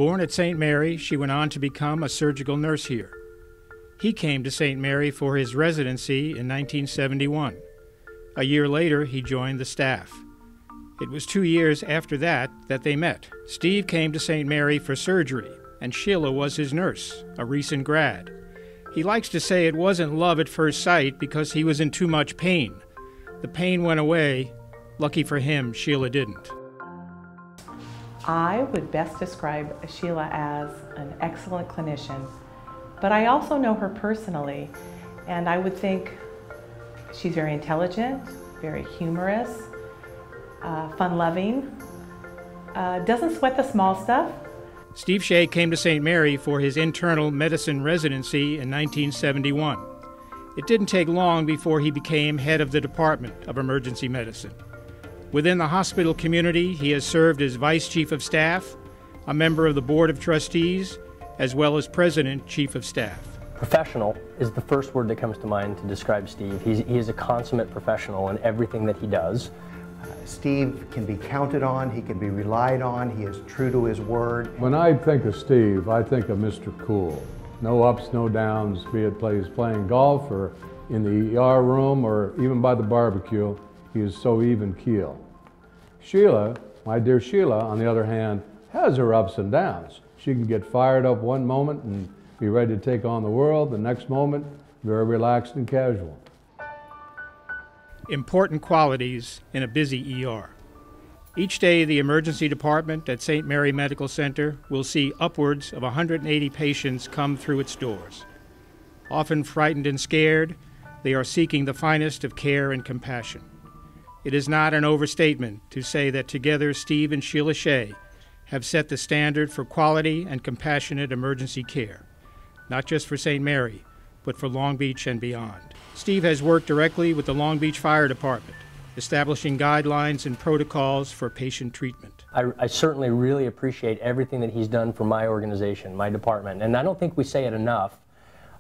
Born at St. Mary, she went on to become a surgical nurse here. He came to St. Mary for his residency in 1971. A year later, he joined the staff. It was 2 years after that they met. Steve came to St. Mary for surgery, and Sheila was his nurse, a recent grad. He likes to say it wasn't love at first sight because he was in too much pain. The pain went away. Lucky for him, Sheila didn't. I would best describe Sheila as an excellent clinician, but I also know her personally, and I would think she's very intelligent, very humorous, fun-loving, doesn't sweat the small stuff. Steve Shea came to St. Mary for his internal medicine residency in 1971. It didn't take long before he became head of the Department of Emergency Medicine. Within the hospital community, he has served as Vice Chief of Staff, a member of the Board of Trustees, as well as President Chief of Staff. Professional is the first word that comes to mind to describe Steve. He is a consummate professional in everything that he does. Steve can be counted on, he can be relied on, he is true to his word. When I think of Steve, I think of Mr. Cool. No ups, no downs, be it playing golf or in the ER room or even by the barbecue. He is so even keel. Sheila, my dear Sheila, on the other hand, has her ups and downs. She can get fired up one moment and be ready to take on the world, the next moment, very relaxed and casual. Important qualities in a busy ER. Each day, the emergency department at St. Mary Medical Center will see upwards of 180 patients come through its doors. Often frightened and scared, they are seeking the finest of care and compassion. It is not an overstatement to say that together Steve and Sheila Shea have set the standard for quality and compassionate emergency care, not just for St. Mary, but for Long Beach and beyond. Steve has worked directly with the Long Beach Fire Department, establishing guidelines and protocols for patient treatment. I certainly really appreciate everything that he's done for my organization, my department, and I don't think we say it enough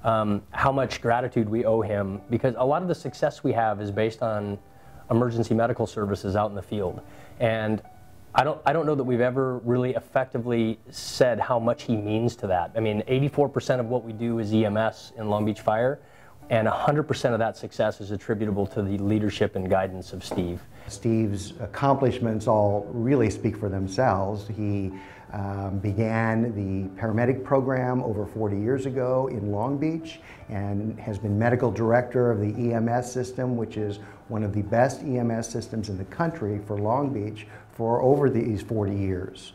how much gratitude we owe him, because a lot of the success we have is based on emergency medical services out in the field. And I don't know that we've ever really effectively said how much he means to that. I mean, 84% of what we do is EMS in Long Beach Fire, and 100% of that success is attributable to the leadership and guidance of Steve. Steve's accomplishments all really speak for themselves. He began the paramedic program over 40 years ago in Long Beach and has been medical director of the EMS system, which is one of the best EMS systems in the country for Long Beach for over these 40 years.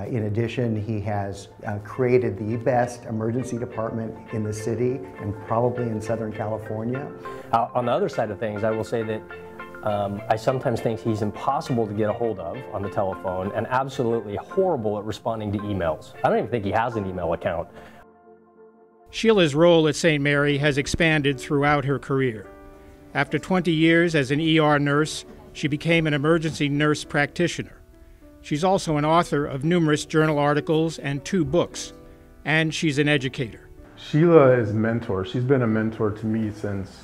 In addition, he has created the best emergency department in the city and probably in Southern California. On the other side of things, I will say that I sometimes think he's impossible to get a hold of on the telephone and absolutely horrible at responding to emails. I don't even think he has an email account. Sheila's role at St. Mary has expanded throughout her career. After 20 years as an ER nurse, she became an emergency nurse practitioner. She's also an author of numerous journal articles and 2 books, and she's an educator. Sheila is a mentor. She's been a mentor to me since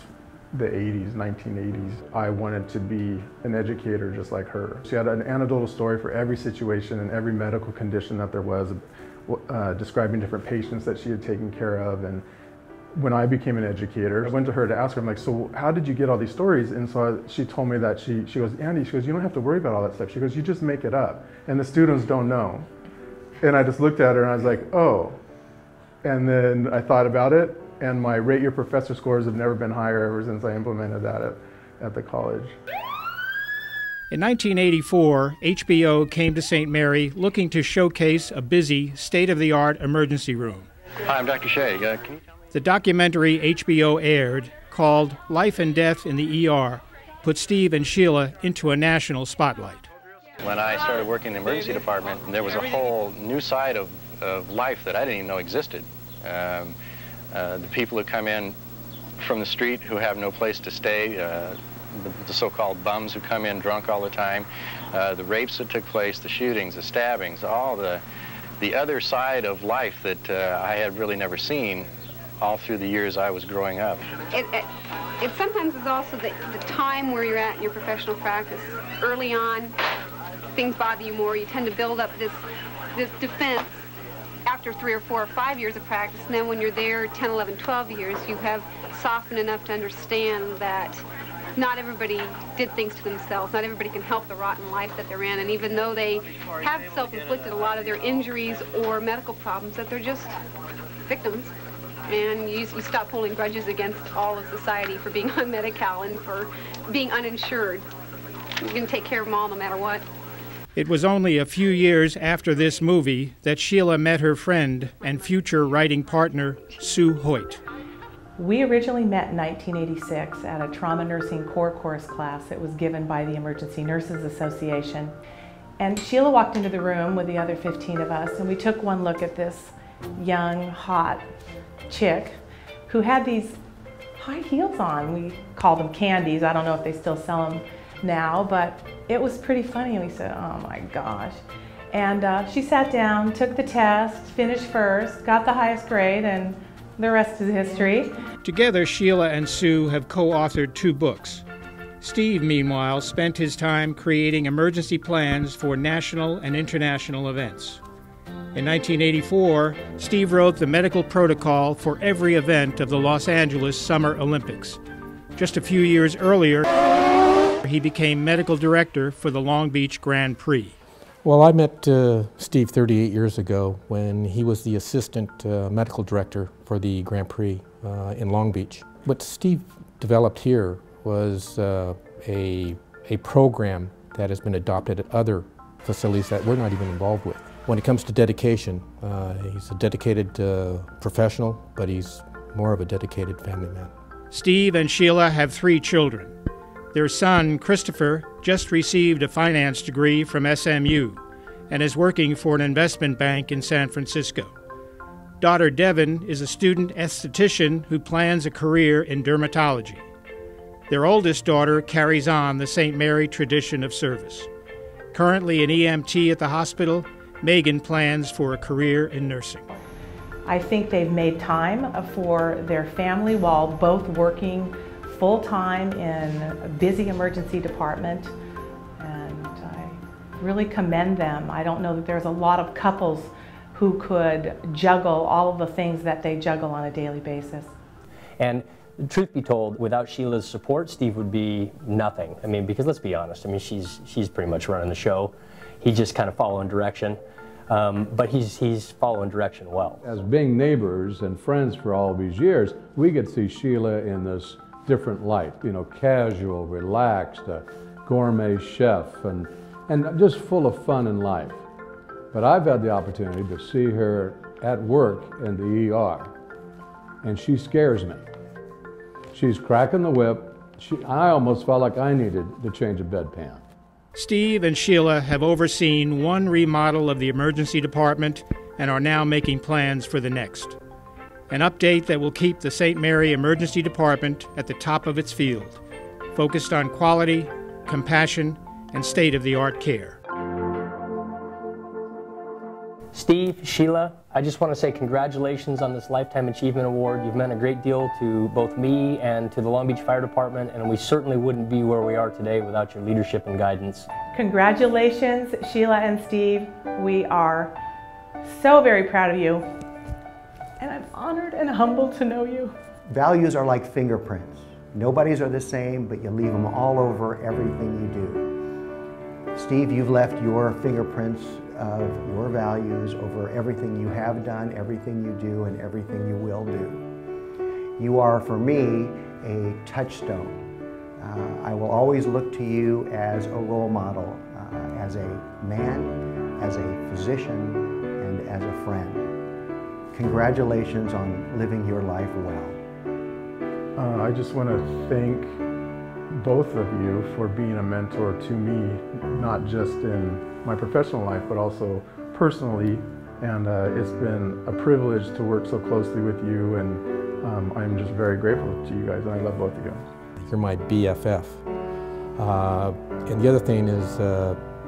the 80s, 1980s. I wanted to be an educator just like her. She had an anecdotal story for every situation and every medical condition that there was, describing different patients that she had taken care of. And when I became an educator, I went to her to ask her, I'm like, so how did you get all these stories? And so she told me that she goes, Andy, she goes, you don't have to worry about all that stuff. She goes, you just make it up. And the students don't know. And I just looked at her and I was like, oh. And then I thought about it, and my Rate Your Professor scores have never been higher ever since I implemented that at the college. In 1984, HBO came to St. Mary looking to showcase a busy, state-of-the-art emergency room. Hi, I'm Dr. Shea. Can you tell me? The documentary HBO aired, called Life and Death in the ER, put Steve and Sheila into a national spotlight. When I started working in the emergency department, there was a whole new side of life that I didn't even know existed. The people who come in from the street who have no place to stay, the so-called bums who come in drunk all the time, the rapes that took place, the shootings, the stabbings, all the other side of life that I had really never seen all through the years I was growing up. It sometimes is also the time where you're at in your professional practice. Early on, things bother you more. You tend to build up this defense after 3 or 4 or 5 years of practice, and then when you're there 10, 11, 12 years, you have softened enough to understand that not everybody did things to themselves. Not everybody can help the rotten life that they're in. And even though they have self-inflicted a lot of their injuries or medical problems, that they're just victims. And you stop holding grudges against all of society for being on Medi-Cal and for being uninsured. You can take care of them all no matter what. It was only a few years after this movie that Sheila met her friend and future writing partner, Sue Hoyt. We originally met in 1986 at a trauma nursing core course class that was given by the Emergency Nurses Association. And Sheila walked into the room with the other 15 of us, and we took one look at this young, hot chick who had these high heels on. We called them candies. I don't know if they still sell them now, but it was pretty funny. And we said, oh my gosh. And she sat down, took the test, finished first, got the highest grade, and the rest is history. Together, Sheila and Sue have co-authored 2 books. Steve, meanwhile, spent his time creating emergency plans for national and international events. In 1984, Steve wrote the medical protocol for every event of the Los Angeles Summer Olympics. Just a few years earlier, he became medical director for the Long Beach Grand Prix. Well, I met Steve 38 years ago when he was the assistant medical director for the Grand Prix in Long Beach. What Steve developed here was a program that has been adopted at other facilities that we're not even involved with. When it comes to dedication, he's a dedicated professional, but he's more of a dedicated family man. Steve and Sheila have 3 children. Their son, Christopher, just received a finance degree from SMU and is working for an investment bank in San Francisco. Daughter Devin is a student esthetician who plans a career in dermatology. Their oldest daughter carries on the St. Mary tradition of service. Currently an EMT at the hospital, Megan plans for a career in nursing. I think they've made time for their family while both working full-time in a busy emergency department, and I really commend them. I don't know that there's a lot of couples who could juggle all of the things that they juggle on a daily basis. And truth be told, without Sheila's support, Steve would be nothing. I mean, because let's be honest, I mean, she's pretty much running the show. He's just kind of following direction, but he's following direction well. As being neighbors and friends for all these years, we get to see Sheila in this different light, you know, casual, relaxed, a gourmet chef, and just full of fun in life. But I've had the opportunity to see her at work in the ER, and she scares me. She's cracking the whip. I almost felt like I needed to change a bedpan. Steve and Sheila have overseen one remodel of the emergency department and are now making plans for the next. An update that will keep the St. Mary Emergency Department at the top of its field, focused on quality, compassion, and state-of-the-art care. Steve, Sheila, I just want to say congratulations on this Lifetime Achievement Award. You've meant a great deal to both me and to the Long Beach Fire Department, and we certainly wouldn't be where we are today without your leadership and guidance. Congratulations, Sheila and Steve. We are so very proud of you, and I'm honored and humbled to know you. Values are like fingerprints. Nobody's are the same, but you leave them all over everything you do. Steve, you've left your fingerprints of your values over everything you have done, everything you do, and everything you will do. You are, for me, a touchstone. I will always look to you as a role model, as a man, as a physician, and as a friend. Congratulations on living your life well. I just want to thank both of you for being a mentor to me, not just in my professional life, but also personally. And it's been a privilege to work so closely with you, and I'm just very grateful to you guys, and I love both of you. You're my BFF. And the other thing is,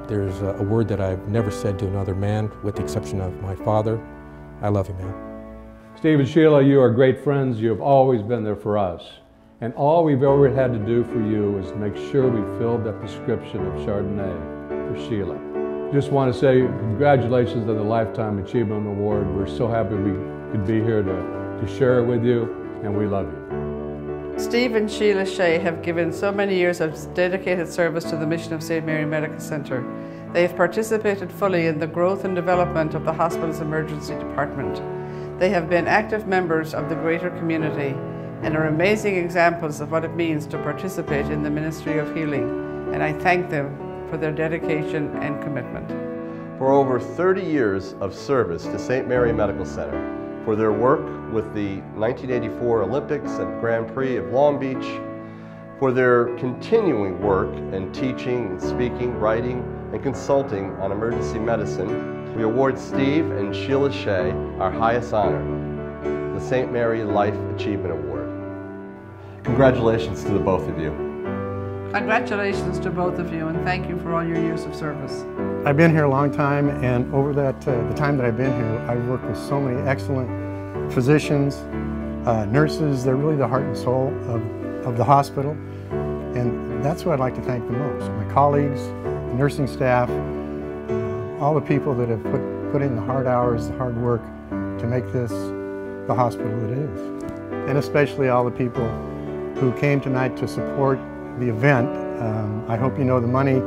there's a word that I've never said to another man, with the exception of my father. I love you, man. Steve and Sheila, you are great friends. You have always been there for us. And all we've ever had to do for you is make sure we filled that prescription of Chardonnay for Sheila. Just want to say congratulations on the Lifetime Achievement Award. We're so happy we could be here to share it with you, and we love you. Steve and Sheila Shea have given so many years of dedicated service to the mission of St. Mary Medical Centre. They have participated fully in the growth and development of the hospital's emergency department. They have been active members of the greater community and are amazing examples of what it means to participate in the ministry of healing, and I thank them for their dedication and commitment. For over 30 years of service to St. Mary Medical Center, for their work with the 1984 Olympics and Grand Prix of Long Beach, for their continuing work in teaching and speaking, writing, and consulting on emergency medicine, we award Steve and Sheila Shea our highest honor, the St. Mary Life Achievement Award. Congratulations to the both of you. Congratulations to both of you, and thank you for all your years of service. I've been here a long time, and over the time that I've been here, I've worked with so many excellent physicians, nurses. They're really the heart and soul of the hospital, and that's what I'd like to thank the most. My colleagues, the nursing staff, all the people that have put in the hard hours, the hard work to make this the hospital it is. And especially all the people who came tonight to support the event. I hope you know the money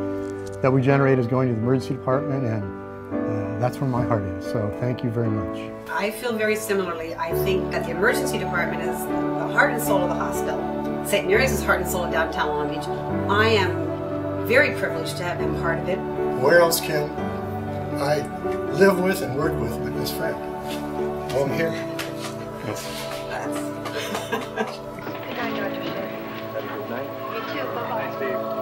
that we generate is going to the emergency department, and that's where my heart is. So thank you very much. I feel very similarly. I think that the emergency department is the heart and soul of the hospital. St. Mary's is heart and soul of downtown Long Beach. I am very privileged to have been part of it. Where else can I live with and work with my best friend? Home here. Good night, Dr. Shea. Have a good night. You too. Bye-bye. Steve.